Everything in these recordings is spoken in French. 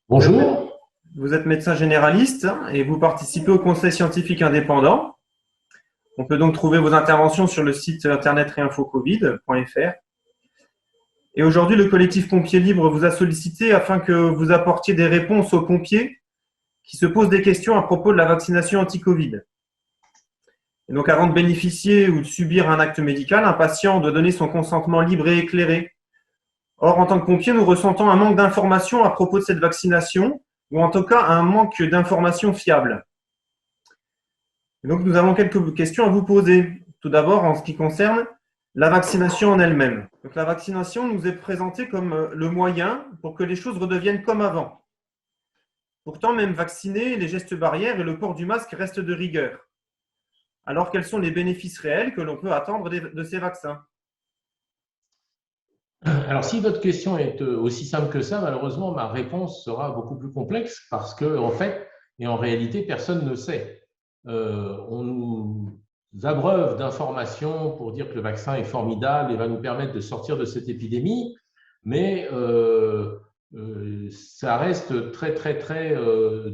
Bonjour. Vous êtes médecin généraliste et vous participez au Conseil scientifique indépendant. On peut donc trouver vos interventions sur le site internet réinfocovid.fr. Et aujourd'hui, le collectif Pompiers Libres vous a sollicité afin que vous apportiez des réponses aux pompiers qui se posent des questions à propos de la vaccination anti-Covid. Et donc, avant de bénéficier ou de subir un acte médical, un patient doit donner son consentement libre et éclairé. Or, en tant que pompier, nous ressentons un manque d'informations à propos de cette vaccination, ou en tout cas un manque d'informations fiables. Et donc, nous avons quelques questions à vous poser. Tout d'abord, en ce qui concerne la vaccination en elle-même. Donc, la vaccination nous est présentée comme le moyen pour que les choses redeviennent comme avant. Pourtant, même vaccinés, les gestes barrières et le port du masque restent de rigueur. Alors, quels sont les bénéfices réels que l'on peut attendre de ces vaccins? Alors, si votre question est aussi simple que ça, malheureusement, ma réponse sera beaucoup plus complexe parce que, en fait, et en réalité, personne ne sait. On nous abreuve d'informations pour dire que le vaccin est formidable et va nous permettre de sortir de cette épidémie, mais ça reste très, très, très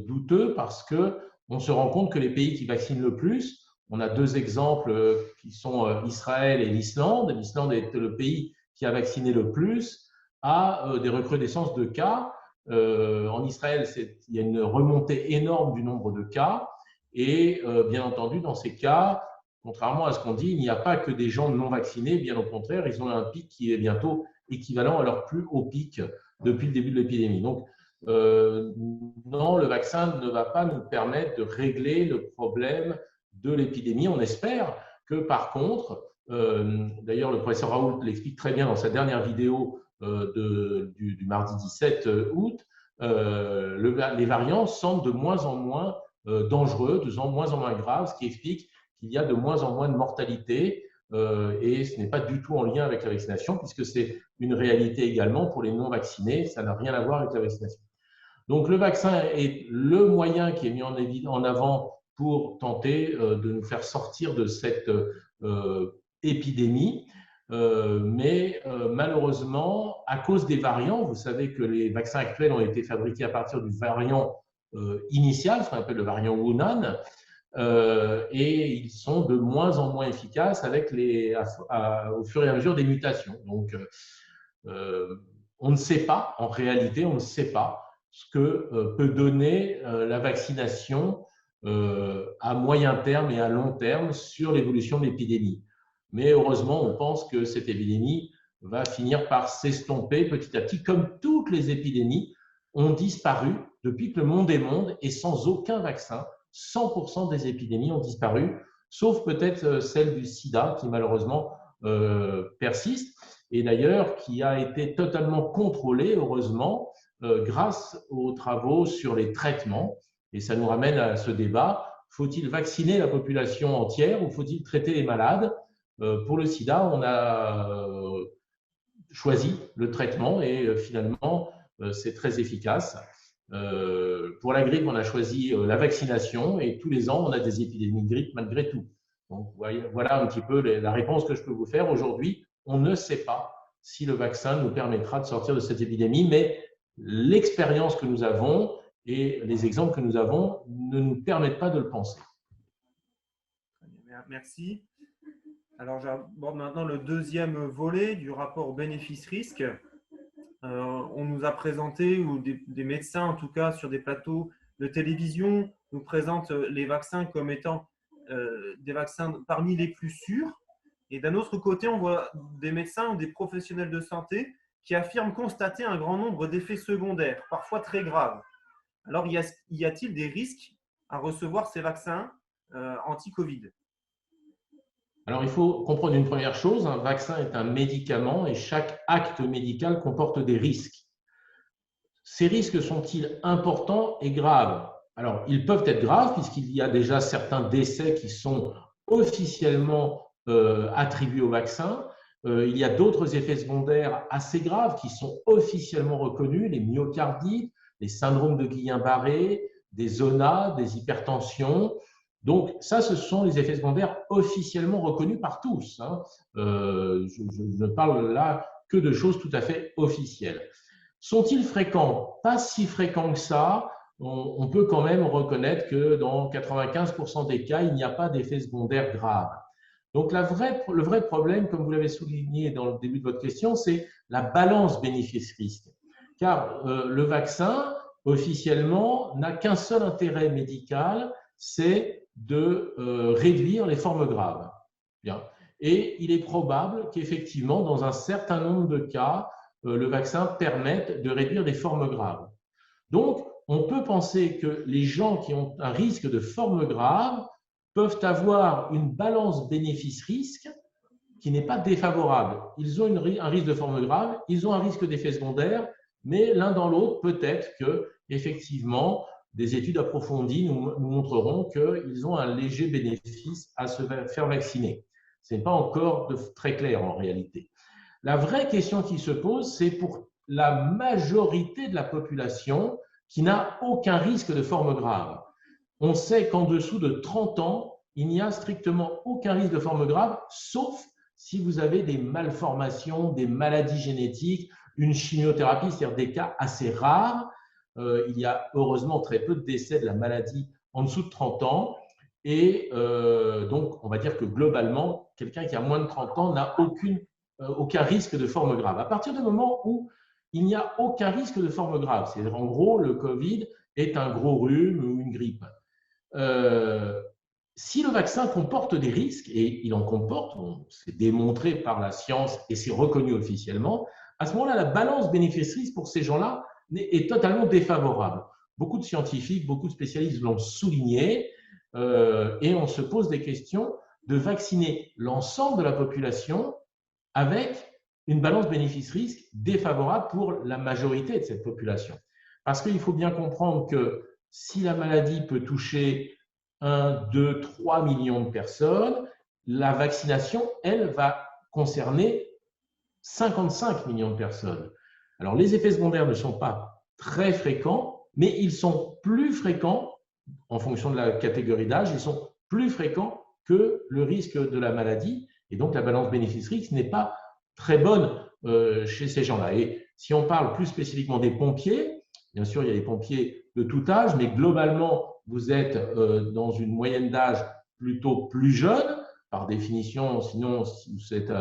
douteux parce que on se rend compte que les pays qui vaccinent le plus, on a deux exemples qui sont Israël et l'Islande. L'Islande est le pays qui a vacciné le plus, a des recrudescences de cas. En Israël, il y a une remontée énorme du nombre de cas. Et bien entendu, dans ces cas, contrairement à ce qu'on dit, il n'y a pas que des gens non vaccinés. Bien au contraire, ils ont un pic qui est bientôt équivalent à leur plus haut pic depuis le début de l'épidémie. Donc, non, le vaccin ne va pas nous permettre de régler le problème de l'épidémie. On espère que, par contre, d'ailleurs, le professeur Raoult l'explique très bien dans sa dernière vidéo du mardi 17 août, les variants semblent de moins en moins dangereux, de moins en moins graves, ce qui explique qu'il y a de moins en moins de mortalité. Et ce n'est pas du tout en lien avec la vaccination, puisque c'est une réalité également pour les non-vaccinés. Ça n'a rien à voir avec la vaccination. Donc, le vaccin est le moyen qui est mis en avant pour tenter de nous faire sortir de cette épidémie. Mais malheureusement, à cause des variants, vous savez que les vaccins actuels ont été fabriqués à partir du variant initial, ce qu'on appelle le variant Wuhan, et ils sont de moins en moins efficaces avec au fur et à mesure des mutations. Donc, on ne sait pas, en réalité, on ne sait pas ce que peut donner la vaccination à moyen terme et à long terme sur l'évolution de l'épidémie. Mais heureusement, on pense que cette épidémie va finir par s'estomper petit à petit, comme toutes les épidémies ont disparu depuis que le monde est monde et sans aucun vaccin. 100% des épidémies ont disparu, sauf peut-être celle du sida qui malheureusement persiste et d'ailleurs qui a été totalement contrôlée, heureusement, grâce aux travaux sur les traitements. Et ça nous ramène à ce débat, faut-il vacciner la population entière ou faut-il traiter les malades? Pour le sida, on a choisi le traitement et finalement, c'est très efficace. Pour la grippe, on a choisi la vaccination et tous les ans, on a des épidémies de grippe malgré tout. Donc, voilà un petit peu la réponse que je peux vous faire. Aujourd'hui, on ne sait pas si le vaccin nous permettra de sortir de cette épidémie, mais l'expérience que nous avons et les exemples que nous avons ne nous permettent pas de le penser. Merci. Alors, j'aborde maintenant le deuxième volet du rapport bénéfice-risque. On nous a présenté, ou des médecins en tout cas, sur des plateaux de télévision, nous présentent les vaccins comme étant des vaccins parmi les plus sûrs. Et d'un autre côté, on voit des médecins ou des professionnels de santé qui affirment constater un grand nombre d'effets secondaires, parfois très graves. Alors, y a-t-il des risques à recevoir ces vaccins anti-Covid? Alors, il faut comprendre une première chose, un vaccin est un médicament et chaque acte médical comporte des risques. Ces risques sont-ils importants et graves? Alors, ils peuvent être graves puisqu'il y a déjà certains décès qui sont officiellement attribués au vaccin. Il y a d'autres effets secondaires assez graves qui sont officiellement reconnus, les myocardites, les syndromes de Guillain-Barré, des zonas, des hypertensions. Donc, ça, ce sont les effets secondaires officiellement reconnus par tous. Je ne parle là que de choses tout à fait officielles. Sont-ils fréquents? Pas si fréquents que ça. On peut quand même reconnaître que dans 95% des cas, il n'y a pas d'effet secondaire grave. Donc, le vrai problème, comme vous l'avez souligné dans le début de votre question, c'est la balance bénéfice-risque. Car le vaccin, officiellement, n'a qu'un seul intérêt médical, c'est de réduire les formes graves. Bien. Et il est probable qu'effectivement, dans un certain nombre de cas, le vaccin permette de réduire les formes graves. Donc, on peut penser que les gens qui ont un risque de forme grave peuvent avoir une balance bénéfice-risque qui n'est pas défavorable. Ils ont un risque de forme grave, ils ont un risque d'effet secondaire, mais l'un dans l'autre, peut-être que, effectivement, des études approfondies nous montreront qu'ils ont un léger bénéfice à se faire vacciner. Ce n'est pas encore très clair en réalité. La vraie question qui se pose, c'est pour la majorité de la population qui n'a aucun risque de forme grave. On sait qu'en dessous de 30 ans, il n'y a strictement aucun risque de forme grave, sauf si vous avez des malformations, des maladies génétiques, une chimiothérapie, c'est-à-dire des cas assez rares. Il y a heureusement très peu de décès de la maladie en dessous de 30 ans. Et donc, on va dire que globalement, quelqu'un qui a moins de 30 ans n'a aucun risque de forme grave. À partir du moment où il n'y a aucun risque de forme grave, c'est-à-dire en gros, le Covid est un gros rhume ou une grippe. Si le vaccin comporte des risques, et il en comporte, c'est démontré par la science et c'est reconnu officiellement, à ce moment-là, la balance bénéfice-risque pour ces gens-là est totalement défavorable. Beaucoup de scientifiques, beaucoup de spécialistes l'ont souligné, et on se pose des questions de vacciner l'ensemble de la population avec une balance bénéfice-risque défavorable pour la majorité de cette population. Parce qu'il faut bien comprendre que si la maladie peut toucher 1, 2, 3 millions de personnes, la vaccination, elle, va concerner 55 millions de personnes. Alors, les effets secondaires ne sont pas très fréquents, mais ils sont plus fréquents, en fonction de la catégorie d'âge, ils sont plus fréquents que le risque de la maladie. Et donc, la balance bénéfice-risque n'est pas très bonne chez ces gens-là. Et si on parle plus spécifiquement des pompiers, bien sûr, il y a des pompiers de tout âge, mais globalement, vous êtes dans une moyenne d'âge plutôt plus jeune, par définition, sinon, si vous êtes,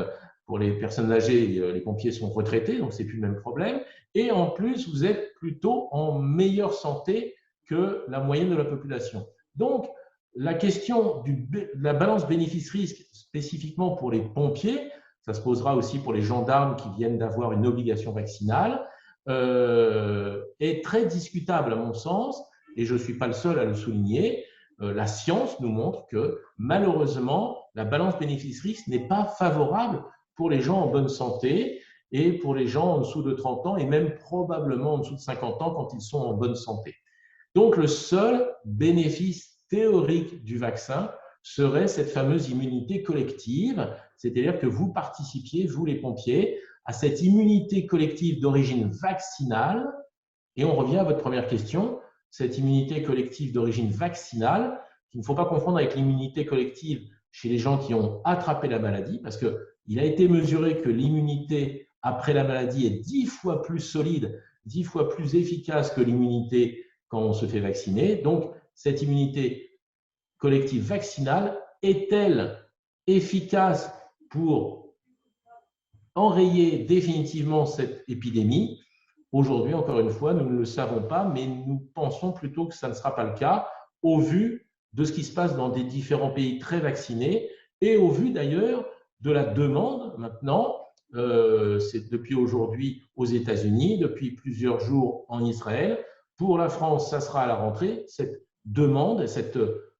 pour les personnes âgées, les pompiers sont retraités, donc ce n'est plus le même problème. Et en plus, vous êtes plutôt en meilleure santé que la moyenne de la population. Donc, la question de la balance bénéfice-risque, spécifiquement pour les pompiers, ça se posera aussi pour les gendarmes qui viennent d'avoir une obligation vaccinale, est très discutable à mon sens, et je ne suis pas le seul à le souligner. La science nous montre que malheureusement, la balance bénéfice-risque n'est pas favorable pour les gens en bonne santé et pour les gens en dessous de 30 ans et même probablement en dessous de 50 ans quand ils sont en bonne santé. Donc, le seul bénéfice théorique du vaccin serait cette fameuse immunité collective, c'est-à-dire que vous participiez, vous les pompiers, à cette immunité collective d'origine vaccinale. Et on revient à votre première question, cette immunité collective d'origine vaccinale, qu'il ne faut pas confondre avec l'immunité collective chez les gens qui ont attrapé la maladie, parce qu'il a été mesuré que l'immunité après la maladie est 10 fois plus solide, 10 fois plus efficace que l'immunité quand on se fait vacciner. Donc, cette immunité collective vaccinale est-elle efficace pour enrayer définitivement cette épidémie? Aujourd'hui, encore une fois, nous ne le savons pas, mais nous pensons plutôt que ça ne sera pas le cas au vu de ce qui se passe dans des différents pays très vaccinés et au vu d'ailleurs de la demande maintenant. C'est depuis aujourd'hui aux États-Unis, depuis plusieurs jours en Israël. Pour la France, ça sera à la rentrée, cette demande, cette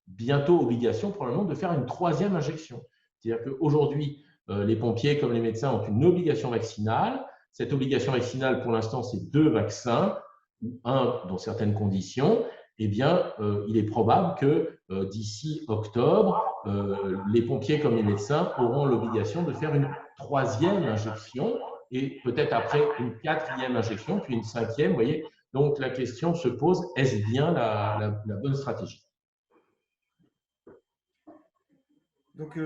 bientôt obligation probablement de faire une 3e injection. C'est-à-dire qu'aujourd'hui, les pompiers comme les médecins ont une obligation vaccinale. Cette obligation vaccinale, pour l'instant, c'est 2 vaccins, ou 1 dans certaines conditions. Eh bien, il est probable que d'ici octobre, les pompiers comme les médecins auront l'obligation de faire une 3e injection et peut-être après une 4e injection, puis une 5e. Vous voyez, donc la question se pose, est-ce bien la bonne stratégie? Donc,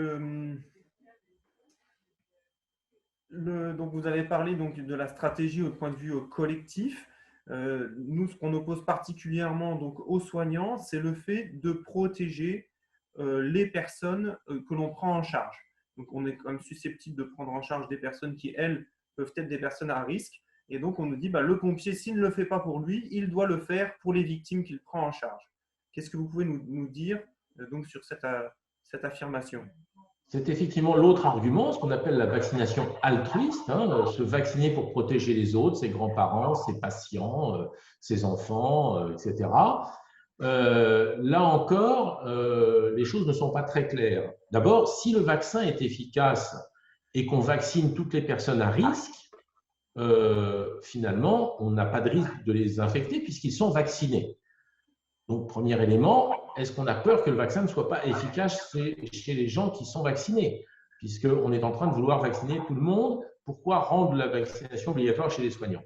Donc vous avez parlé donc, de la stratégie au point de vue collectif. Nous, ce qu'on oppose particulièrement donc, aux soignants, c'est le fait de protéger les personnes que l'on prend en charge. Donc on est quand même susceptible de prendre en charge des personnes qui, elles, peuvent être des personnes à risque. Et donc on nous dit, le pompier, s'il ne le fait pas pour lui, il doit le faire pour les victimes qu'il prend en charge. Qu'est-ce que vous pouvez nous dire donc, sur cette affirmation? C'est effectivement l'autre argument, ce qu'on appelle la vaccination altruiste, hein, se vacciner pour protéger les autres, ses grands-parents, ses patients, ses enfants, etc. Là encore, les choses ne sont pas très claires. D'abord, si le vaccin est efficace et qu'on vaccine toutes les personnes à risque, finalement, on n'a pas de risque de les infecter puisqu'ils sont vaccinés. Donc, premier élément, est-ce qu'on a peur que le vaccin ne soit pas efficace chez les gens qui sont vaccinés? Puisqu'on est en train de vouloir vacciner tout le monde, pourquoi rendre la vaccination obligatoire chez les soignants?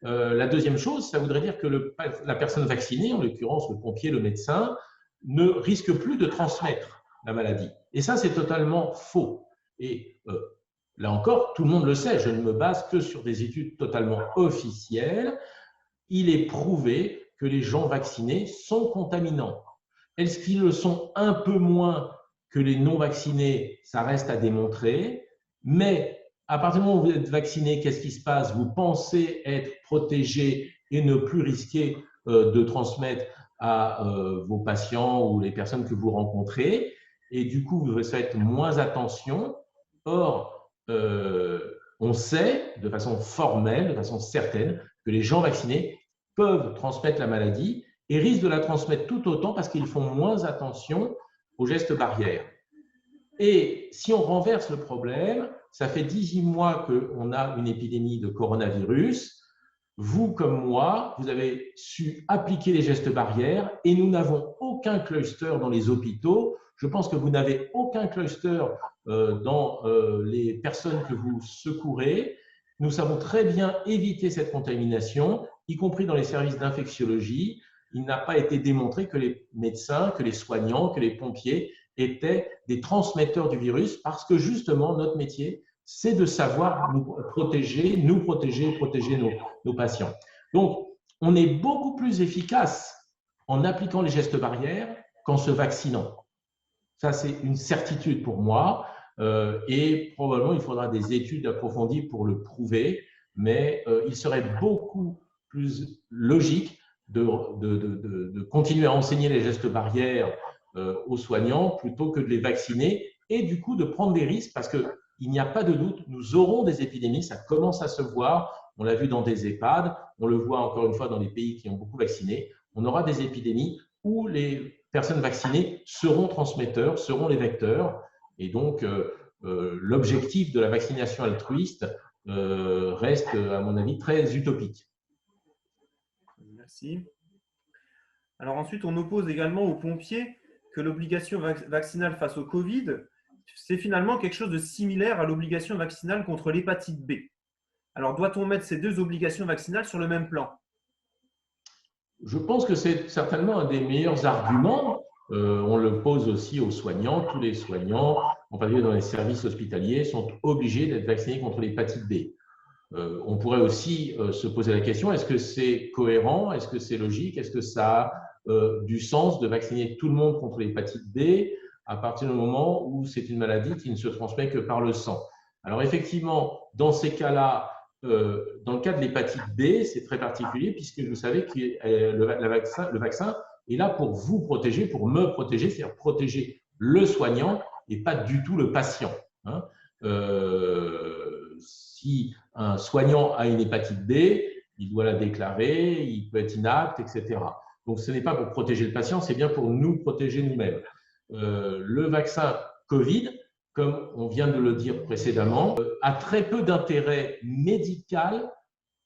La deuxième chose, ça voudrait dire que la personne vaccinée, en l'occurrence le pompier, le médecin, ne risque plus de transmettre la maladie. Et ça, c'est totalement faux. Et là encore, tout le monde le sait, je ne me base que sur des études totalement officielles. Il est prouvé que les gens vaccinés sont contaminants. Est-ce qu'ils le sont un peu moins que les non-vaccinés? Ça reste à démontrer. Mais à partir du moment où vous êtes vacciné, qu'est-ce qui se passe? Vous pensez être protégé et ne plus risquer de transmettre à vos patients ou les personnes que vous rencontrez. Et du coup, vous faites moins attention. Or, on sait de façon formelle, de façon certaine, que les gens vaccinés peuvent transmettre la maladie et risquent de la transmettre tout autant parce qu'ils font moins attention aux gestes barrières. Et si on renverse le problème, ça fait 18 mois qu'on a une épidémie de coronavirus. Vous, comme moi, vous avez su appliquer les gestes barrières et nous n'avons aucun cluster dans les hôpitaux. Je pense que vous n'avez aucun cluster dans les personnes que vous secourez. Nous savons très bien éviter cette contamination, y compris dans les services d'infectiologie. Il n'a pas été démontré que les médecins, que les soignants, que les pompiers étaient des transmetteurs du virus parce que justement, notre métier, c'est de savoir nous protéger et protéger nos patients. Donc, on est beaucoup plus efficace en appliquant les gestes barrières qu'en se vaccinant. Ça, c'est une certitude pour moi. Et probablement, il faudra des études approfondies pour le prouver, mais il serait beaucoup plus logique de continuer à enseigner les gestes barrières aux soignants plutôt que de les vacciner et du coup de prendre des risques parce qu'il n'y a pas de doute, nous aurons des épidémies, ça commence à se voir, on l'a vu dans des EHPAD, on le voit encore une fois dans les pays qui ont beaucoup vacciné, on aura des épidémies où les personnes vaccinées seront transmetteurs, seront les vecteurs. Et donc, l'objectif de la vaccination altruiste reste, à mon avis, très utopique. Merci. Alors ensuite, on oppose également aux pompiers que l'obligation vaccinale face au Covid, c'est finalement quelque chose de similaire à l'obligation vaccinale contre l'hépatite B. Alors, doit-on mettre ces deux obligations vaccinales sur le même plan? Je pense que c'est certainement un des meilleurs arguments. On le pose aussi aux soignants. Tous les soignants, en particulier dans les services hospitaliers, sont obligés d'être vaccinés contre l'hépatite B. On pourrait aussi se poser la question, est-ce que c'est cohérent? Est-ce que c'est logique? Est-ce que ça a du sens de vacciner tout le monde contre l'hépatite B à partir du moment où c'est une maladie qui ne se transmet que par le sang? Alors effectivement, dans ces cas-là, dans le cas de l'hépatite B, c'est très particulier puisque vous savez que le vaccin est là pour vous protéger, pour me protéger, c'est-à-dire protéger le soignant et pas du tout le patient. Hein. Si un soignant a une hépatite B, il doit la déclarer, il peut être inapte, etc. Donc ce n'est pas pour protéger le patient, c'est bien pour nous protéger nous-mêmes. Le vaccin Covid, comme on vient de le dire précédemment, a très peu d'intérêt médical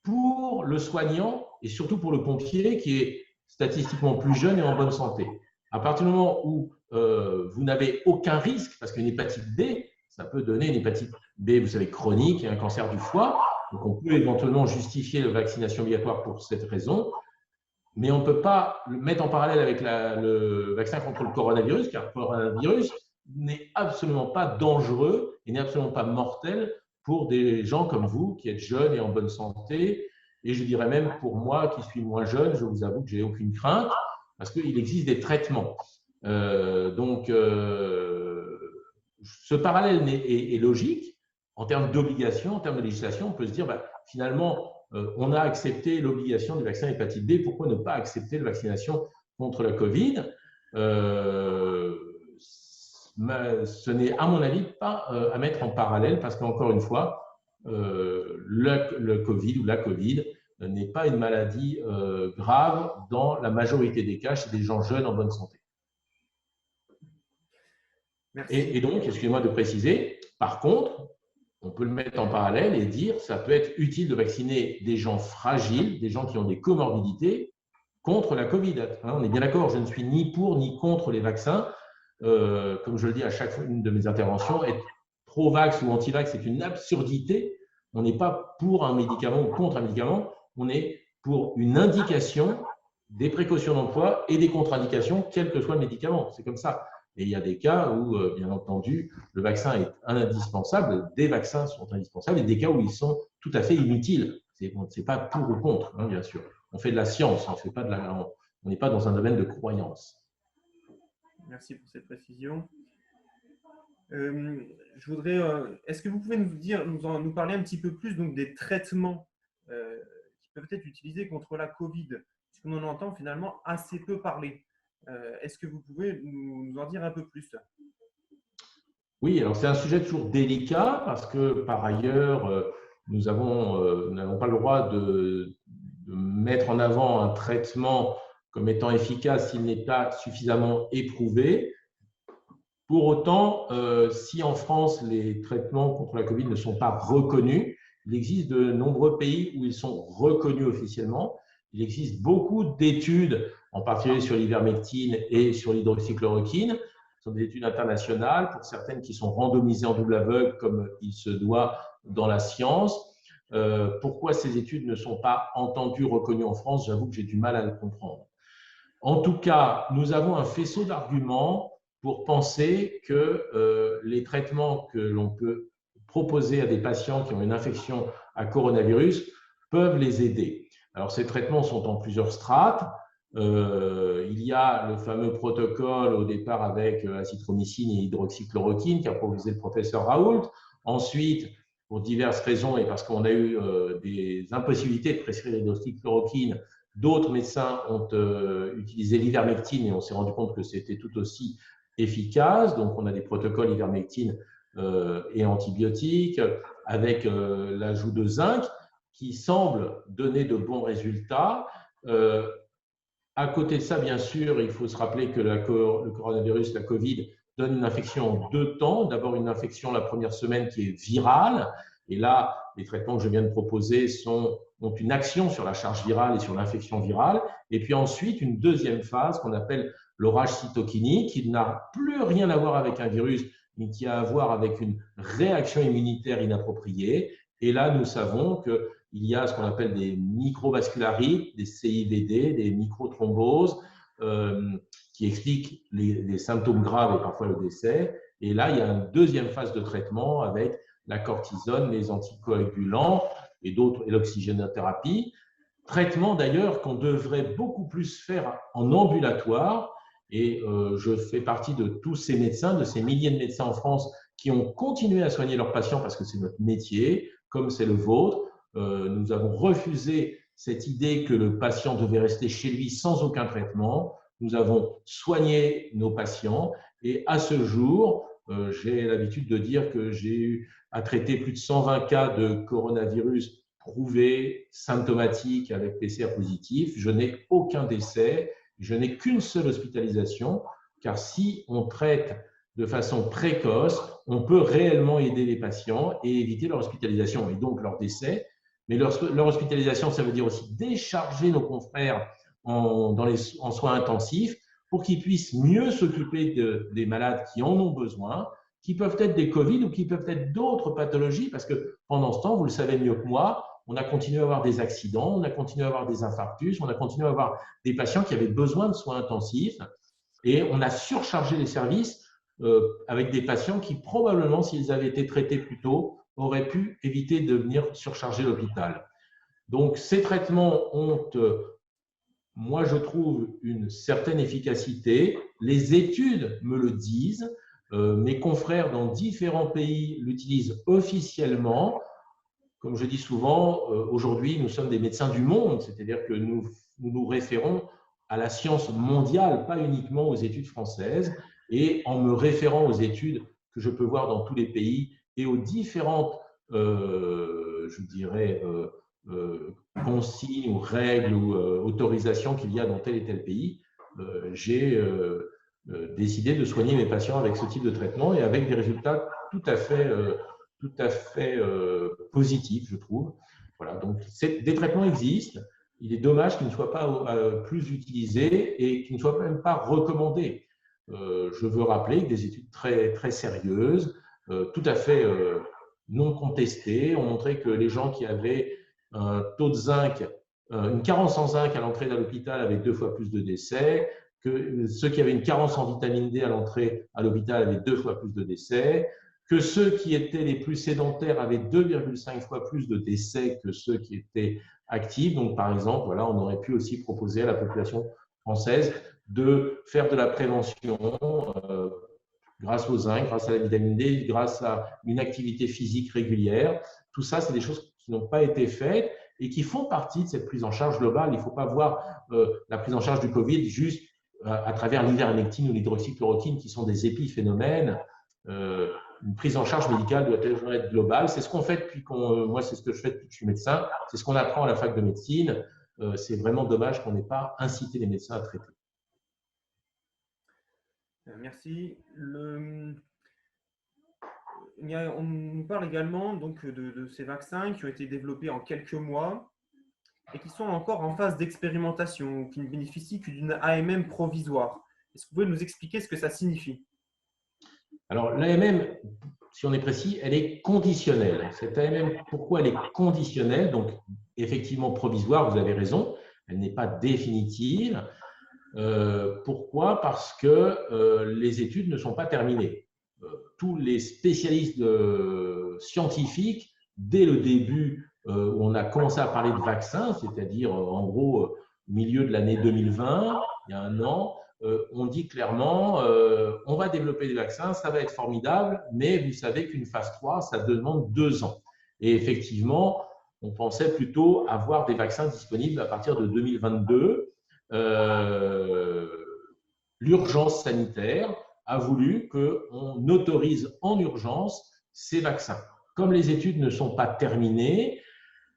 pour le soignant et surtout pour le pompier qui est statistiquement plus jeune et en bonne santé. À partir du moment où vous n'avez aucun risque, parce qu'une hépatite B, ça peut donner une hépatite B, vous savez, chronique et un cancer du foie, donc on peut éventuellement justifier la vaccination obligatoire pour cette raison, mais on ne peut pas le mettre en parallèle avec le vaccin contre le coronavirus, car le coronavirus n'est absolument pas dangereux et n'est absolument pas mortel pour des gens comme vous qui êtes jeunes et en bonne santé. Et je dirais même pour moi qui suis moins jeune, je vous avoue que j'ai aucune crainte parce qu'il existe des traitements. Ce parallèle est logique en termes d'obligation, en termes de législation. On peut se dire, finalement, on a accepté l'obligation du vaccin hépatite B, pourquoi ne pas accepter la vaccination contre la Covid? Ce n'est, à mon avis, pas à mettre en parallèle parce qu'encore une fois, le Covid ou la Covid n'est pas une maladie grave dans la majorité des cas chez des gens jeunes en bonne santé. Et donc, excusez-moi de préciser, par contre, on peut le mettre en parallèle et dire que ça peut être utile de vacciner des gens fragiles, des gens qui ont des comorbidités contre la Covid. On est bien d'accord, je ne suis ni pour ni contre les vaccins. Comme je le dis à chaque une de mes interventions, être pro-vax ou anti-vax, c'est une absurdité. On n'est pas pour un médicament ou contre un médicament, on est pour une indication, des précautions d'emploi et des contre-indications, quel que soit le médicament. C'est comme ça. Et il y a des cas où, bien entendu, le vaccin est indispensable, des vaccins sont indispensables, et des cas où ils sont tout à fait inutiles. Ce n'est pas pour ou contre, bien sûr. On fait de la science, on n'est pas dans un domaine de croyance. Merci pour cette précision. Est-ce que vous pouvez nous parler un petit peu plus donc, des traitements qui peuvent être utilisés contre la Covid, puisqu'on en entend finalement assez peu parler. Est-ce que vous pouvez nous en dire un peu plus? Oui, alors c'est un sujet toujours délicat parce que par ailleurs, nous n'avons pas le droit de mettre en avant un traitement comme étant efficace s'il n'est pas suffisamment éprouvé. Pour autant, si en France, les traitements contre la Covid ne sont pas reconnus, il existe de nombreux pays où ils sont reconnus officiellement. Il existe beaucoup d'études, en particulier sur l'ivermectine et sur l'hydroxychloroquine. Ce sont des études internationales, pour certaines qui sont randomisées en double aveugle, comme il se doit dans la science. Pourquoi ces études ne sont pas entendues, reconnues en France? J'avoue que j'ai du mal à le comprendre. En tout cas, nous avons un faisceau d'arguments pour penser que les traitements que l'on peut proposer à des patients qui ont une infection à coronavirus peuvent les aider. Alors, ces traitements sont en plusieurs strates. Il y a le fameux protocole au départ avec azithromycine et hydroxychloroquine qu'a proposé le professeur Raoult. Ensuite, pour diverses raisons et parce qu'on a eu des impossibilités de prescrire l'hydroxychloroquine, d'autres médecins ont utilisé l'ivermectine et on s'est rendu compte que c'était tout aussi efficace. Donc, on a des protocoles ivermectine et antibiotiques avec l'ajout de zinc qui semblent donner de bons résultats. À côté de ça, bien sûr, il faut se rappeler que le coronavirus, la Covid, donne une infection en 2 temps. D'abord, une infection la première semaine qui est virale. Et là, les traitements que je viens de proposer ont une action sur la charge virale et sur l'infection virale. Et puis ensuite, une deuxième phase qu'on appelle l'orage cytokinique, qui n'a plus rien à voir avec un virus, mais qui a à voir avec une réaction immunitaire inappropriée. Et là, nous savons qu'il y a ce qu'on appelle des microvascularites, des CIVD, des microthromboses, qui expliquent les symptômes graves et parfois le décès. Et là, il y a une deuxième phase de traitement avec la cortisone, les anticoagulants et l'oxygénothérapie. Traitement d'ailleurs qu'on devrait beaucoup plus faire en ambulatoire. Et je fais partie de tous ces médecins, de ces milliers de médecins en France qui ont continué à soigner leurs patients parce que c'est notre métier, comme c'est le vôtre. Nous avons refusé cette idée que le patient devait rester chez lui sans aucun traitement. Nous avons soigné nos patients et à ce jour, j'ai l'habitude de dire que j'ai eu à traiter plus de 120 cas de coronavirus prouvés, symptomatiques avec PCR positif. Je n'ai aucun décès, je n'ai qu'une seule hospitalisation, car si on traite de façon précoce, on peut réellement aider les patients et éviter leur hospitalisation et donc leur décès. Mais leur hospitalisation, ça veut dire aussi décharger nos confrères en soins intensifs pour qu'ils puissent mieux s'occuper des malades qui en ont besoin, qui peuvent être des Covid ou qui peuvent être d'autres pathologies, parce que pendant ce temps, vous le savez mieux que moi, on a continué à avoir des accidents, on a continué à avoir des infarctus, on a continué à avoir des patients qui avaient besoin de soins intensifs et on a surchargé les services avec des patients qui probablement, s'ils avaient été traités plus tôt, aurait pu éviter de venir surcharger l'hôpital. Donc, ces traitements ont, moi je trouve, une certaine efficacité. Les études me le disent. Mes confrères dans différents pays l'utilisent officiellement. Comme je dis souvent, aujourd'hui, nous sommes des médecins du monde, c'est-à-dire que nous nous référons à la science mondiale, pas uniquement aux études françaises. Et en me référant aux études que je peux voir dans tous les pays et aux différentes, je dirais, consignes ou règles ou autorisations qu'il y a dans tel et tel pays, j'ai décidé de soigner mes patients avec ce type de traitement et avec des résultats tout à fait positifs, je trouve. Voilà, donc des traitements existent. Il est dommage qu'ils ne soient pas plus utilisés et qu'ils ne soient même pas recommandés. Je veux rappeler que des études très sérieuses, tout à fait non contestées, ont montré que les gens qui avaient un taux de zinc, une carence en zinc à l'entrée de l'hôpital avaient 2 fois plus de décès, que ceux qui avaient une carence en vitamine D à l'entrée à l'hôpital avaient 2 fois plus de décès, que ceux qui étaient les plus sédentaires avaient 2,5 fois plus de décès que ceux qui étaient actifs. Donc, par exemple, voilà, on aurait pu aussi proposer à la population française de faire de la prévention grâce au zinc, grâce à la vitamine D, grâce à une activité physique régulière. Tout ça, c'est des choses qui n'ont pas été faites et qui font partie de cette prise en charge globale. Il ne faut pas voir la prise en charge du Covid juste à travers l'ivermectine ou l'hydroxychloroquine, qui sont des épiphénomènes. Une prise en charge médicale doit être globale. C'est ce qu'on fait depuis moi, c'est ce que je fais depuis que je suis médecin. C'est ce qu'on apprend à la fac de médecine. C'est vraiment dommage qu'on n'ait pas incité les médecins à traiter. Merci. On nous parle également donc, de ces vaccins qui ont été développés en quelques mois et qui sont encore en phase d'expérimentation ou qui ne bénéficient que d'une AMM provisoire. Est-ce que vous pouvez nous expliquer ce que ça signifie? Alors, l'AMM, si on est précis, elle est conditionnelle. Cette AMM, pourquoi elle est conditionnelle? Donc, effectivement provisoire, vous avez raison, elle n'est pas définitive. Pourquoi? Parce que les études ne sont pas terminées. Tous les spécialistes scientifiques, dès le début où on a commencé à parler de vaccins, c'est-à-dire en gros au milieu de l'année 2020, il y a un an, on dit clairement on va développer des vaccins, ça va être formidable, mais vous savez qu'une phase 3, ça demande 2 ans. Et effectivement, on pensait plutôt avoir des vaccins disponibles à partir de 2022. L'urgence sanitaire a voulu qu'on autorise en urgence ces vaccins. Comme les études ne sont pas terminées,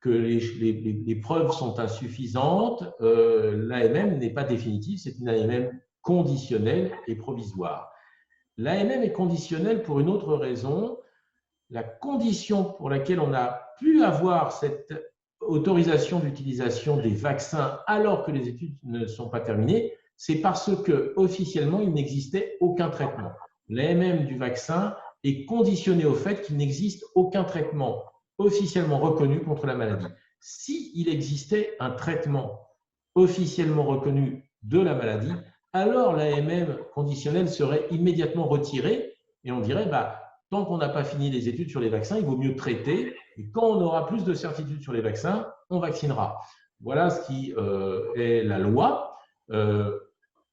que les preuves sont insuffisantes, l'AMM n'est pas définitive, c'est une AMM conditionnelle et provisoire. L'AMM est conditionnelle pour une autre raison. La condition pour laquelle on a pu avoir cette autorisation d'utilisation des vaccins alors que les études ne sont pas terminées, c'est parce qu'officiellement, il n'existait aucun traitement. L'AMM du vaccin est conditionnée au fait qu'il n'existe aucun traitement officiellement reconnu contre la maladie. S'il existait un traitement officiellement reconnu de la maladie, alors l'AMM conditionnelle serait immédiatement retirée et on dirait, tant qu'on n'a pas fini les études sur les vaccins, il vaut mieux traiter. Et quand on aura plus de certitude sur les vaccins, on vaccinera. Voilà ce qui est la loi.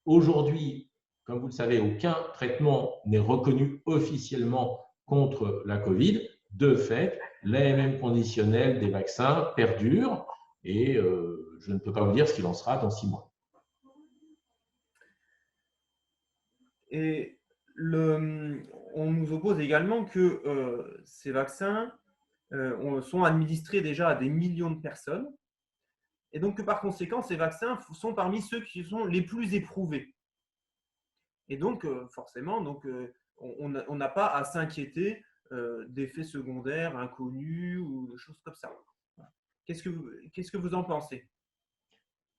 Aujourd'hui, comme vous le savez, aucun traitement n'est reconnu officiellement contre la Covid. De fait, l'AMM conditionnelle des vaccins perdure et je ne peux pas vous dire ce qu'il en sera dans 6 mois. Et on nous oppose également que ces vaccins sont administrés déjà à des millions de personnes et donc que par conséquent, ces vaccins sont parmi ceux qui sont les plus éprouvés. Et donc, forcément, on n'a pas à s'inquiéter d'effets secondaires inconnus ou de choses comme ça. Qu'est-ce que vous en pensez?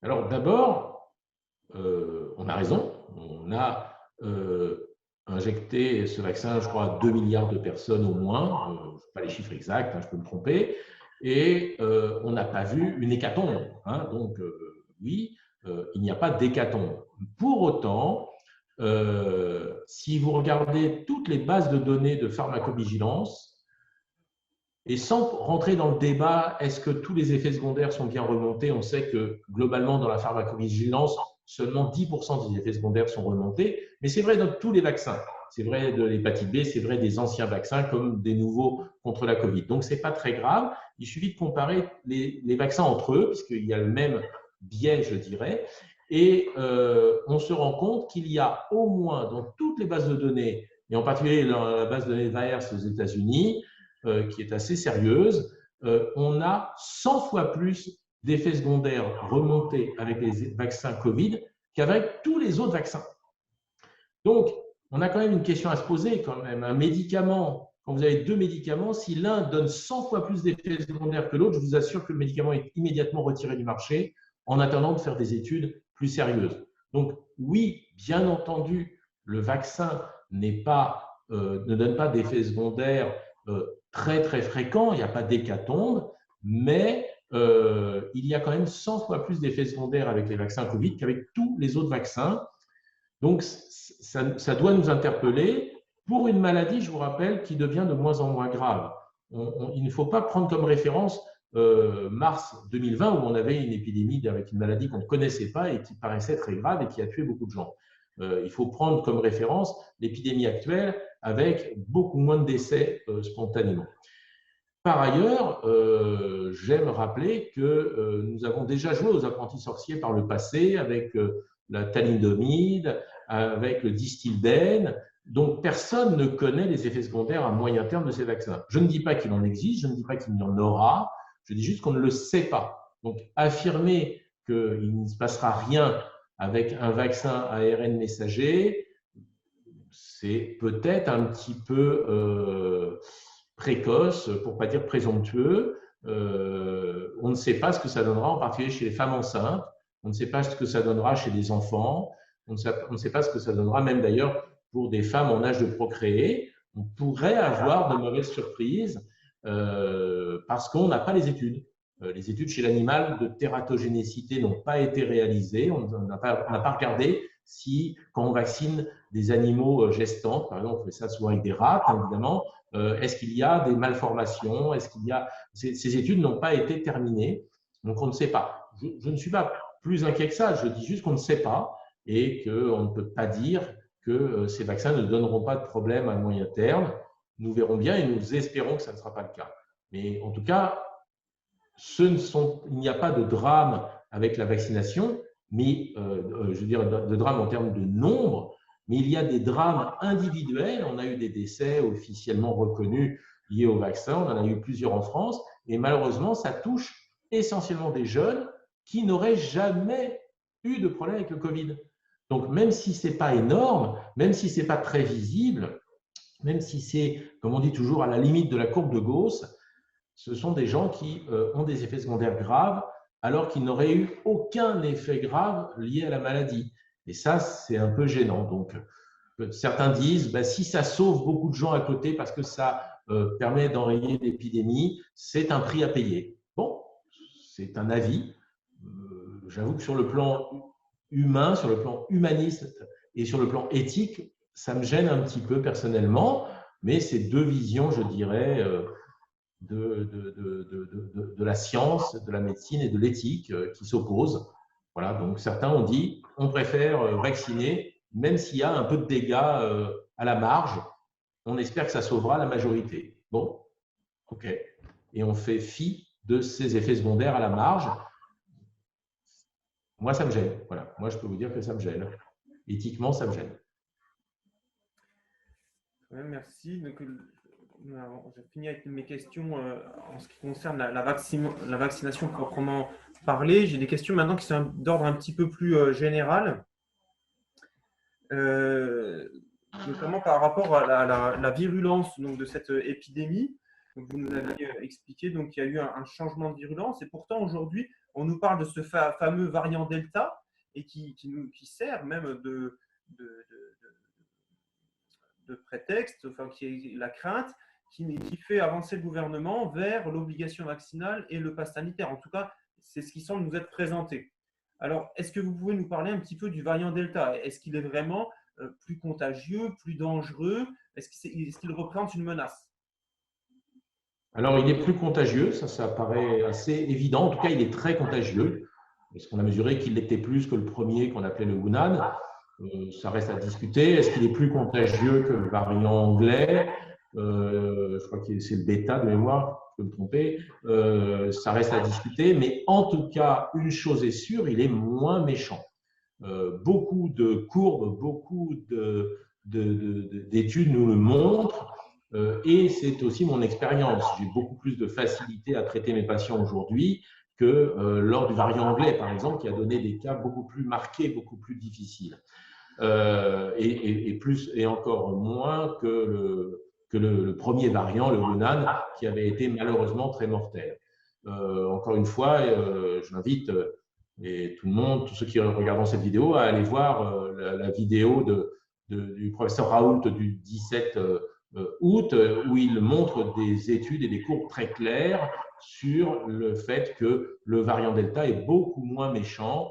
Alors d'abord, on a raison. On a injecté ce vaccin, je crois, à 2 milliards de personnes au moins. Je ne sais pas les chiffres exacts, je peux me tromper. Et on n'a pas vu une hécatombe. Donc, oui, il n'y a pas d'hécatombe. Pour autant, si vous regardez toutes les bases de données de pharmacovigilance, Et sans rentrer dans le débat, est-ce que tous les effets secondaires sont bien remontés? On sait que globalement, dans la pharmacovigilance, seulement 10% des effets secondaires sont remontés, mais c'est vrai dans tous les vaccins. C'est vrai de l'hépatite B, c'est vrai des anciens vaccins comme des nouveaux contre la Covid. Donc, ce n'est pas très grave. Il suffit de comparer les vaccins entre eux, puisqu'il y a le même biais, je dirais. Et on se rend compte qu'il y a au moins dans toutes les bases de données, et en particulier dans la base de données VAERS aux États-Unis, qui est assez sérieuse, on a 100 fois plus d'effets secondaires remontés avec les vaccins Covid qu'avec tous les autres vaccins. Donc, on a quand même une question à se poser quand même. Un médicament, quand vous avez deux médicaments, si l'un donne 100 fois plus d'effets secondaires que l'autre, je vous assure que le médicament est immédiatement retiré du marché en attendant de faire des études plus sérieuses. Donc, oui, bien entendu, le vaccin ne donne pas d'effets secondaires très, très fréquents, il n'y a pas d'hécatombe, mais il y a quand même 100 fois plus d'effets secondaires avec les vaccins Covid qu'avec tous les autres vaccins. Donc, ça doit nous interpeller pour une maladie, je vous rappelle, qui devient de moins en moins grave. Il ne faut pas prendre comme référence mars 2020 où on avait une épidémie avec une maladie qu'on ne connaissait pas et qui paraissait très grave et qui a tué beaucoup de gens. Il faut prendre comme référence l'épidémie actuelle avec beaucoup moins de décès spontanément. Par ailleurs, j'aime rappeler que nous avons déjà joué aux apprentis sorciers par le passé avec la thalidomide, avec le distilbène. Donc, personne ne connaît les effets secondaires à moyen terme de ces vaccins. Je ne dis pas qu'il en existe, je ne dis pas qu'il y en aura, je dis juste qu'on ne le sait pas. Donc, affirmer qu'il ne se passera rien avec un vaccin ARN messager, c'est peut-être un petit peu précoce, pour ne pas dire présomptueux. On ne sait pas ce que ça donnera, en particulier chez les femmes enceintes. On ne sait pas ce que ça donnera chez les enfants. On ne sait pas ce que ça donnera même d'ailleurs pour des femmes en âge de procréer. On pourrait avoir de mauvaises surprises parce qu'on n'a pas les études. Les études chez l'animal de tératogénicité n'ont pas été réalisées. On n'a pas regardé si, quand on vaccine des animaux gestants, par exemple, on fait ça souvent avec des rats, évidemment, est-ce qu'il y a des malformations? Est-ce qu'il y a… Ces études n'ont pas été terminées, donc on ne sait pas. Je ne suis pas plus inquiet que ça, je dis juste qu'on ne sait pas et qu'on ne peut pas dire que ces vaccins ne donneront pas de problème à moyen terme. Nous verrons bien et nous espérons que ça ne sera pas le cas. Mais en tout cas, il n'y a pas de drame avec la vaccination, mais je veux dire de drame en termes de nombre, mais il y a des drames individuels. On a eu des décès officiellement reconnus liés au vaccin, on en a eu plusieurs en France, et malheureusement, ça touche essentiellement des jeunes qui n'auraient jamais eu de problème avec le Covid. Donc, même si ce n'est pas énorme, même si ce n'est pas très visible, même si c'est, comme on dit toujours, à la limite de la courbe de Gauss, ce sont des gens qui ont des effets secondaires graves alors qu'ils n'auraient eu aucun effet grave lié à la maladie. Et ça, c'est un peu gênant. Donc, certains disent, bah, si ça sauve beaucoup de gens à côté parce que ça permet d'enrayer l'épidémie, c'est un prix à payer. Bon, c'est un avis. J'avoue que sur le plan humain, sur le plan humaniste et sur le plan éthique, ça me gêne un petit peu personnellement, mais c'est deux visions, je dirais, de la science, de la médecine et de l'éthique qui s'opposent. Voilà, donc certains ont dit on préfère vacciner, même s'il y a un peu de dégâts à la marge, on espère que ça sauvera la majorité. Bon, ok. Et on fait fi de ces effets secondaires à la marge. Moi, ça me gêne. Voilà, moi, je peux vous dire que ça me gêne. Éthiquement, ça me gêne. Ouais, merci. Donc, j'ai fini avec mes questions en ce qui concerne la vaccination proprement parlée. J'ai des questions maintenant qui sont d'ordre un petit peu plus général, notamment par rapport à la virulence donc, de cette épidémie. Donc, vous nous avez expliqué donc, qu'il y a eu un changement de virulence et pourtant aujourd'hui, on nous parle de ce fameux variant Delta et qui sert même de prétexte, enfin, qui est la crainte, qui fait avancer le gouvernement vers l'obligation vaccinale et le pass sanitaire. En tout cas, c'est ce qui semble nous être présenté. Alors, est-ce que vous pouvez nous parler un petit peu du variant Delta? Est-ce qu'il est vraiment plus contagieux, plus dangereux? Est-ce qu'il représente une menace? Alors, il est plus contagieux, ça paraît assez évident. En tout cas, il est très contagieux, parce qu'on a mesuré qu'il l'était plus que le premier qu'on appelait le Wuhan. Ça reste à discuter. Est-ce qu'il est plus contagieux que le variant anglais? Je crois que c'est le bêta de mémoire, je peux me tromper. Ça reste à discuter, mais en tout cas, une chose est sûre, il est moins méchant. Beaucoup de courbes, beaucoup d'études nous le montrent. Et c'est aussi mon expérience. J'ai beaucoup plus de facilité à traiter mes patients aujourd'hui que lors du variant anglais, par exemple, qui a donné des cas beaucoup plus marqués, beaucoup plus difficiles. Et encore moins que le premier variant, le Wuhan, qui avait été malheureusement très mortel. Encore une fois, j'invite et tout le monde, tous ceux qui regardent cette vidéo, à aller voir la vidéo du professeur Raoult du 17 août, où il montre des études et des courbes très claires sur le fait que le variant Delta est beaucoup moins méchant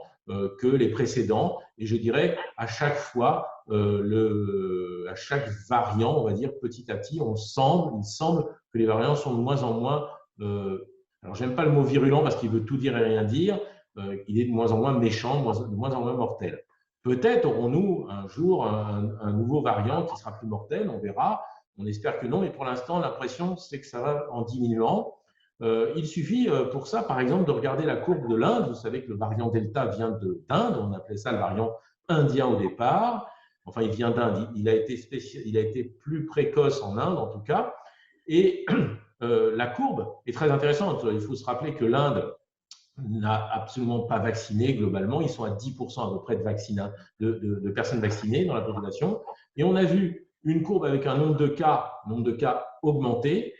que les précédents. Et je dirais, à chaque fois, à chaque variant, on va dire petit à petit, il semble que les variants sont de moins en moins, alors j'aime pas le mot virulent parce qu'il veut tout dire et rien dire, il est de moins en moins méchant, de moins en moins mortel. Peut-être aurons-nous un jour un nouveau variant qui sera plus mortel, on verra. On espère que non, mais pour l'instant, l'impression, c'est que ça va en diminuant. Il suffit pour ça, par exemple, de regarder la courbe de l'Inde. Vous savez que le variant Delta vient d'Inde, on appelait ça le variant indien au départ. Enfin, il vient d'Inde, il a été plus précoce en Inde en tout cas. Et la courbe est très intéressante. Il faut se rappeler que l'Inde n'a absolument pas vacciné globalement. Ils sont à 10% à peu près de personnes vaccinées dans la population. Et on a vu une courbe avec un nombre de cas augmenté.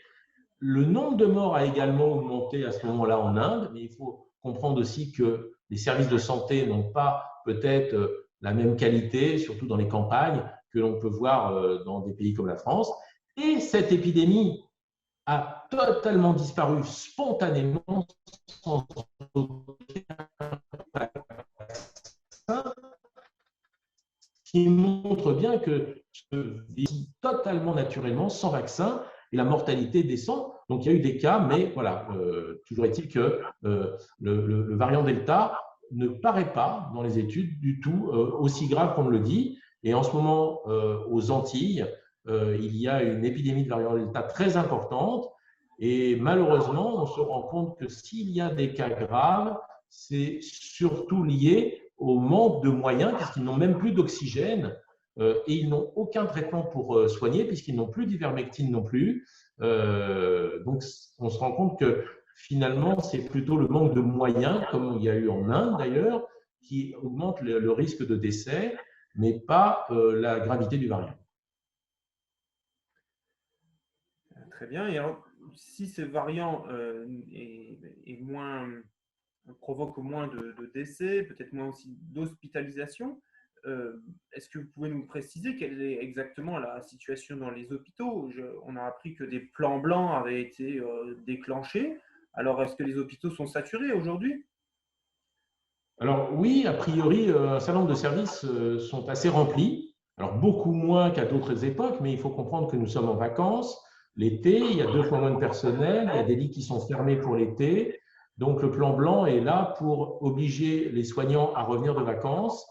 Le nombre de morts a également augmenté à ce moment-là en Inde, mais il faut comprendre aussi que les services de santé n'ont pas peut-être la même qualité, surtout dans les campagnes, que l'on peut voir dans des pays comme la France. Et cette épidémie a totalement disparu spontanément sans aucun vaccin, qui montre bien que se vit totalement naturellement sans vaccin et la mortalité descend. Donc il y a eu des cas, mais voilà, toujours est-il que le variant Delta ne paraît pas dans les études du tout aussi grave qu'on le dit. Et en ce moment, aux Antilles, il y a une épidémie de variant Delta très importante. Et malheureusement, on se rend compte que s'il y a des cas graves, c'est surtout lié au manque de moyens, puisqu'ils n'ont même plus d'oxygène et ils n'ont aucun traitement pour soigner, puisqu'ils n'ont plus d'ivermectine non plus. Donc, on se rend compte que finalement, c'est plutôt le manque de moyens, comme il y a eu en Inde d'ailleurs, qui augmente le risque de décès, mais pas la gravité du variant. Très bien. Et alors, si ce variant provoque moins de décès, peut-être moins aussi d'hospitalisation, est-ce que vous pouvez nous préciser quelle est exactement la situation dans les hôpitaux? On a appris que des plans blancs avaient été déclenchés. Alors, est-ce que les hôpitaux sont saturés aujourd'hui? Alors oui, a priori, un certain nombre de services sont assez remplis. Alors beaucoup moins qu'à d'autres époques, mais il faut comprendre que nous sommes en vacances. L'été, il y a 2 fois moins de personnel, il y a des lits qui sont fermés pour l'été. Donc le plan blanc est là pour obliger les soignants à revenir de vacances,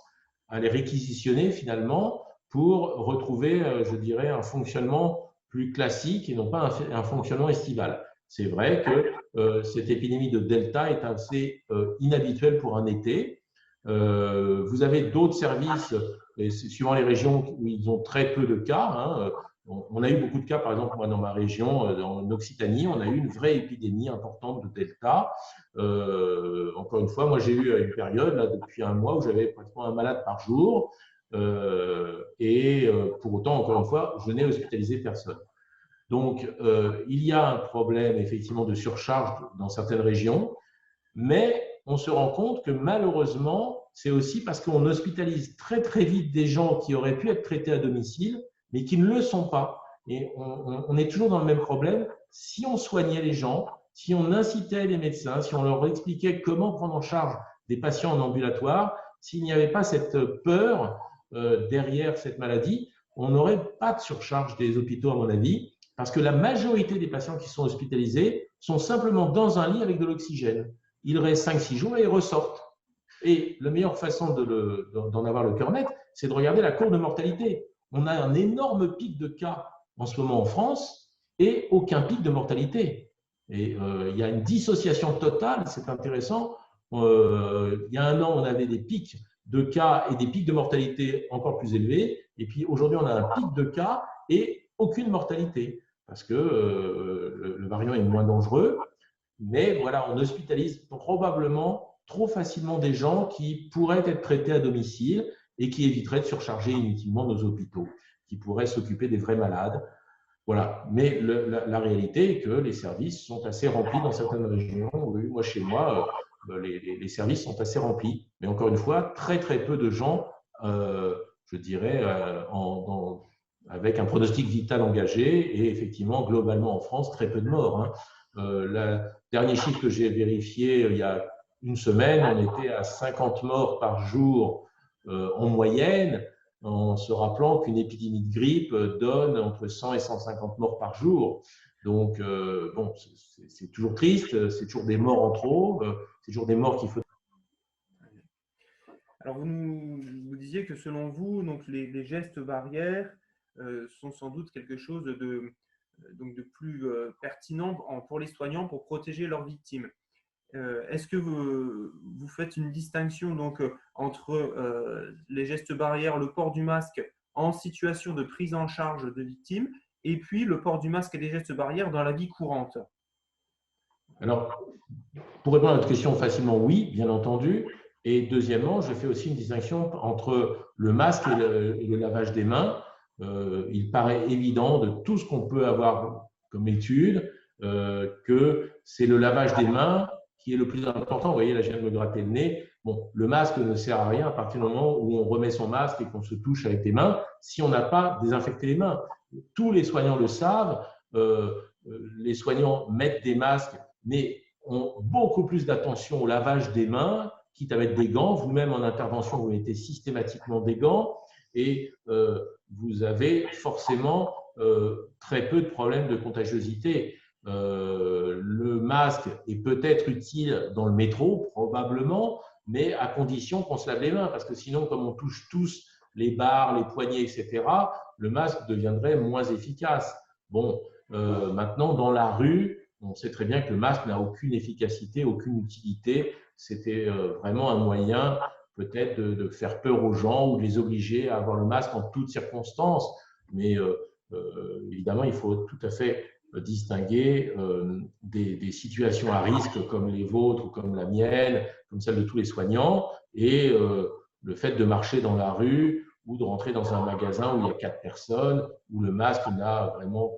à les réquisitionner finalement pour retrouver, je dirais, un fonctionnement plus classique et non pas un fonctionnement estival. C'est vrai que cette épidémie de Delta est assez inhabituelle pour un été. Vous avez d'autres services, et suivant les régions où ils ont très peu de cas. Hein. On a eu beaucoup de cas, par exemple, moi, dans ma région, en Occitanie, on a eu une vraie épidémie importante de Delta. Encore une fois, moi, j'ai eu une période, là, depuis un mois, où j'avais pratiquement un malade par jour. Pour autant, encore une fois, je n'ai hospitalisé personne. Donc, il y a un problème effectivement de surcharge dans certaines régions, mais on se rend compte que malheureusement, c'est aussi parce qu'on hospitalise très très vite des gens qui auraient pu être traités à domicile, mais qui ne le sont pas. Et on est toujours dans le même problème. Si on soignait les gens, si on incitait les médecins, si on leur expliquait comment prendre en charge des patients en ambulatoire, s'il n'y avait pas cette peur derrière cette maladie, on n'aurait pas de surcharge des hôpitaux, à mon avis, Parce que la majorité des patients qui sont hospitalisés sont simplement dans un lit avec de l'oxygène. Ils restent 5-6 jours et ils ressortent. Et la meilleure façon d'en avoir le cœur net, c'est de regarder la courbe de mortalité. On a un énorme pic de cas en ce moment en France et aucun pic de mortalité. Et il y a une dissociation totale, c'est intéressant. Il y a un an, on avait des pics de cas et des pics de mortalité encore plus élevés. Et puis aujourd'hui, on a un pic de cas et aucune mortalité parce que le variant est moins dangereux. Mais voilà, on hospitalise probablement trop facilement des gens qui pourraient être traités à domicile et qui éviteraient de surcharger inutilement nos hôpitaux, qui pourraient s'occuper des vrais malades. Voilà. Mais la réalité est que les services sont assez remplis dans certaines régions. Oui, moi, chez moi, les services sont assez remplis. Mais encore une fois, très, très peu de gens, je dirais, avec un pronostic vital engagé. Et effectivement, globalement en France, très peu de morts. Hein. Le dernier chiffre que j'ai vérifié il y a une semaine, on était à 50 morts par jour en moyenne, en se rappelant qu'une épidémie de grippe donne entre 100 et 150 morts par jour. Donc, bon, c'est toujours triste, c'est toujours des morts en trop, c'est toujours des morts qu'il faut. Alors, vous disiez que selon vous, donc les gestes barrières sont sans doute quelque chose donc de plus pertinent pour les soignants pour protéger leurs victimes. Est-ce que vous faites une distinction donc, entre les gestes barrières, le port du masque en situation de prise en charge de victimes et puis le port du masque et des gestes barrières dans la vie courante? Alors, pour répondre à votre question facilement, oui, bien entendu. Et deuxièmement, je fais aussi une distinction entre le masque et le lavage des mains. Il paraît évident de tout ce qu'on peut avoir comme étude que c'est le lavage des mains qui est le plus important. Vous voyez, là, je viens de me gratter le nez. Bon, le masque ne sert à rien à partir du moment où on remet son masque et qu'on se touche avec les mains si on n'a pas désinfecté les mains. Tous les soignants le savent. Les soignants mettent des masques, mais ont beaucoup plus d'attention au lavage des mains, quitte à mettre des gants. Vous-même, en intervention, vous mettez systématiquement des gants et vous avez forcément très peu de problèmes de contagiosité. Le masque est peut-être utile dans le métro, probablement, mais à condition qu'on se lave les mains, parce que sinon, comme on touche tous les barres, les poignets, etc., le masque deviendrait moins efficace. Bon, maintenant, dans la rue, on sait très bien que le masque n'a aucune efficacité, aucune utilité. C'était vraiment un moyen peut-être de faire peur aux gens ou de les obliger à avoir le masque en toutes circonstances. Mais évidemment, il faut tout à fait distinguer des situations à risque comme les vôtres ou comme la mienne, comme celle de tous les soignants, et le fait de marcher dans la rue ou de rentrer dans un magasin où il y a 4 personnes, où le masque n'a vraiment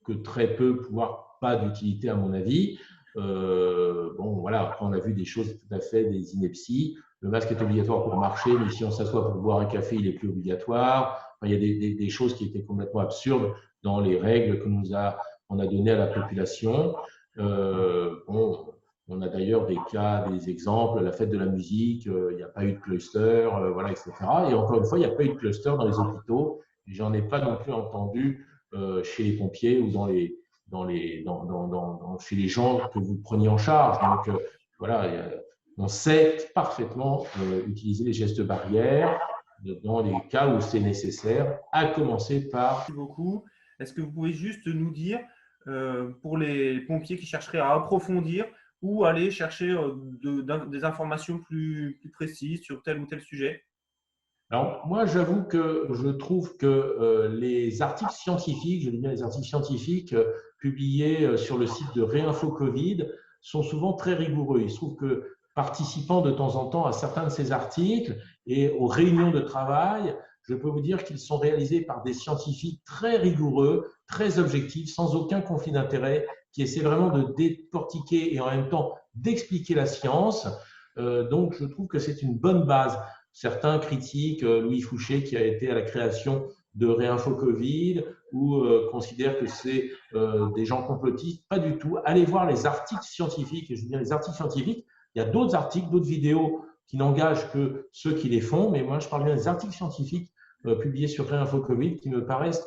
que très peu, voire pas d'utilité à mon avis. Bon, voilà, après on a vu des choses tout à fait, des inepties. Le masque est obligatoire pour marcher, mais si on s'assoit pour boire un café, il n'est plus obligatoire. Enfin, il y a des choses qui étaient complètement absurdes dans les règles qu'on a données à la population. Bon, on a d'ailleurs des cas, des exemples, la fête de la musique, il n'y a pas eu de cluster, voilà, etc. Et encore une fois, il n'y a pas eu de cluster dans les hôpitaux. J'en ai pas non plus entendu chez les pompiers ou chez les gens que vous preniez en charge. Donc, voilà, on sait parfaitement utiliser les gestes barrières dans les cas où c'est nécessaire, à commencer par… Merci beaucoup. Est-ce que vous pouvez juste nous dire, pour les pompiers qui chercheraient à approfondir ou aller chercher des informations plus précises sur tel ou tel sujet? Alors, moi, j'avoue que je trouve que les articles scientifiques, je dis bien les articles scientifiques publiés sur le site de Réinfo Covid sont souvent très rigoureux. Il se trouve que participant de temps en temps à certains de ces articles et aux réunions de travail, je peux vous dire qu'ils sont réalisés par des scientifiques très rigoureux, très objectifs, sans aucun conflit d'intérêt, qui essaient vraiment de décortiquer et en même temps d'expliquer la science. Donc, je trouve que c'est une bonne base. Certains critiquent Louis Fouché qui a été à la création de Réinfo Covid ou considèrent que c'est des gens complotistes. Pas du tout. Allez voir les articles scientifiques. Et je veux dire les articles scientifiques. Il y a d'autres articles, d'autres vidéos qui n'engagent que ceux qui les font. Mais moi, je parle bien des articles scientifiques publiés sur Réinfo Covid qui me paraissent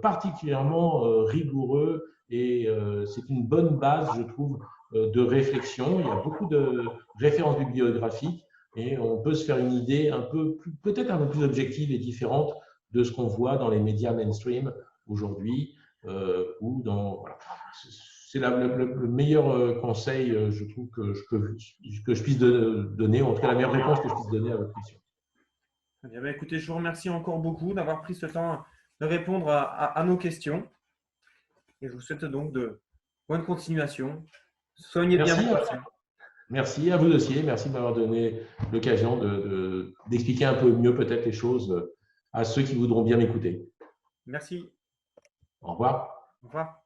particulièrement rigoureux et c'est une bonne base, je trouve, de réflexion. Il y a beaucoup de références bibliographiques et on peut se faire une idée peut-être un peu plus objective et différente de ce qu'on voit dans les médias mainstream aujourd'hui ou dans voilà. C'est le meilleur conseil, je trouve, que je puisse donner, en tout cas la meilleure réponse que je puisse donner à votre question. Eh bien, écoutez, je vous remercie encore beaucoup d'avoir pris ce temps de répondre à nos questions. Et je vous souhaite donc de bonne continuation. Soignez bien vos patients. Merci à vous aussi. Merci de m'avoir donné l'occasion d'expliquer un peu mieux peut-être les choses à ceux qui voudront bien m'écouter. Merci. Au revoir. Au revoir.